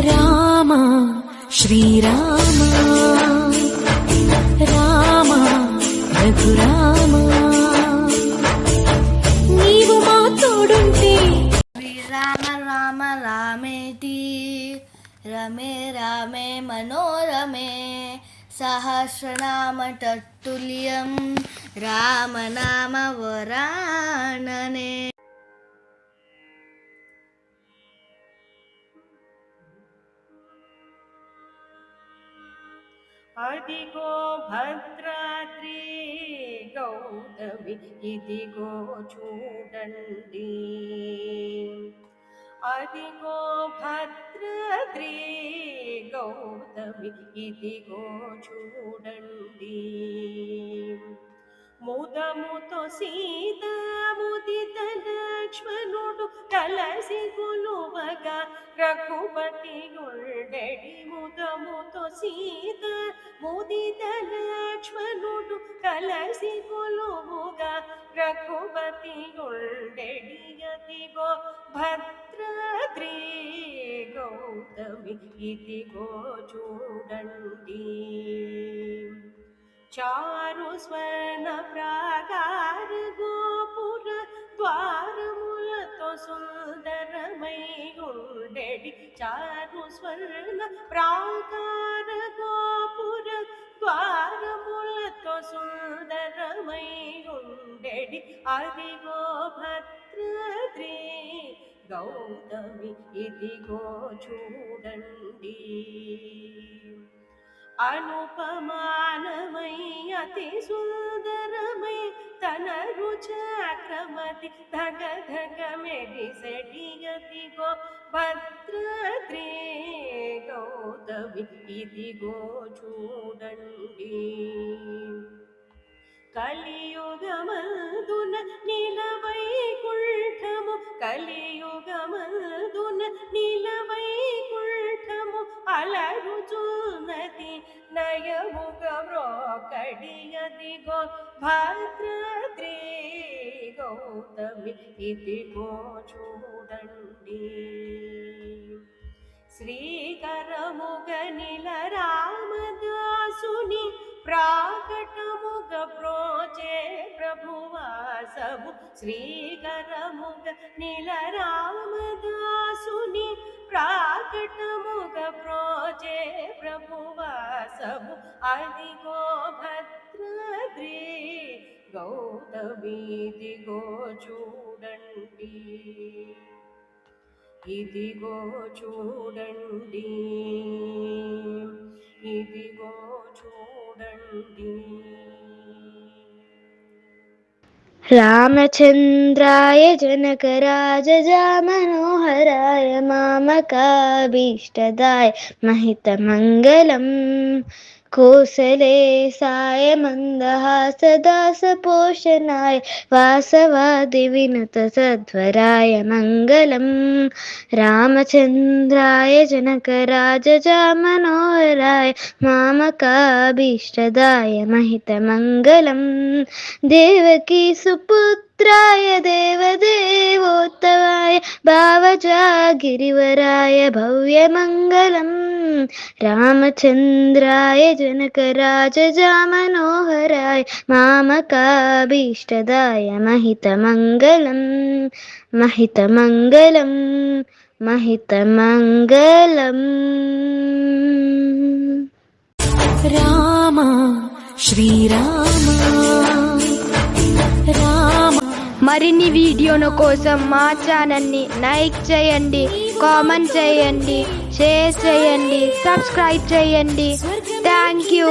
రామ శ్రీరామ రామ రఘురామ నీవు మా తోడుంటే శ్రీరామ రామ రామేతి రమే రామే మనోరమే సహస్రనామ తత్తుల్యం రామనామ వరాననే. అదిగో భద్రాద్రి గౌతమి ఇదిగో చూడండి, అదిగో భద్రాద్రి గౌతమి ఇదిగో చూడండి. ముదముతో సీత ముదిత లక్ష్మణుడు కలసి కొలువగా రఘుపతి గుండెడి. ముదముతో సీత ముదిత లక్ష్మణుడు కలసి కొలువుగా రఘుపతి గుండెడి. అదిగో భద్రాద్రి గౌతమి ఇదిగో చూడండి. చారు స్వర్ణ ప్రాకార గోపుర ద్వారములతో సుందరమై ఉండెడి. చారు స్వర్ణ ప్రాకార గోపుర ద్వారములతో సుందరమై ఉండెడి. అదిగో భద్రాద్రి గౌతమి ఇదిగో చూడండి. అనుపమానమై అతి సుందరమై తన రుచక్రమతి ధగ ధగ మెరిసెడి. అదిగో భద్రాద్రి గౌతమి ఇదిగో చూడండి. కలియుగమందున నీలవైకుంఠము, కలియుగమందున నీలవైకుంఠము అలరుచున్నది నయముగ మ్రోకడి. అదిగో భద్రాద్రి గౌతమి ఇదిగో చూడండి. శ్రీకరముగ నిల రామదాసుని ప్రాకటముగ ప్రోచే ప్రభువాసము. శ్రీకరముగ నిల రామదాసుని ప్రాకటముగ ప్రోచే ప్రభువాసము. అదిగో భద్రాద్రి గౌతమి ఇదిగో చూడండి, ఇదిగో చూడండి, ఇదిగో చూడండి. రామచంద్రాయ జనకరాజామనోహరాయ మామకాభీష్టదాయ మహితమంగళం. కోసలేశాయ మందహాసదాసపోషణాయ వాసవాది వినుత సధ్వరాయ మంగళం. రామచంద్రాయ జనకరాజామనోహరాయ మామకాభీష్టదాయ మహితమంగళం. దేవకీ సుపుత్రాయ దేవదేవోత్తమాయ భావజాగిరివరాయ భవ్యమంగళం. రామచంద్రాయ జనకరాజామనోహరాయ మామకాభీష్టదాయ మహితమంగళం, మహితమంగళం, మహితమంగళం. రామ శ్రీరామ రామ. మరిన్ని వీడియోల కోసం మా ఛానల్ని లైక్ చేయండి, కామెంట్ చేయండి, షేర్ చేయండి, సబ్స్క్రైబ్ చేయండి. Thank you.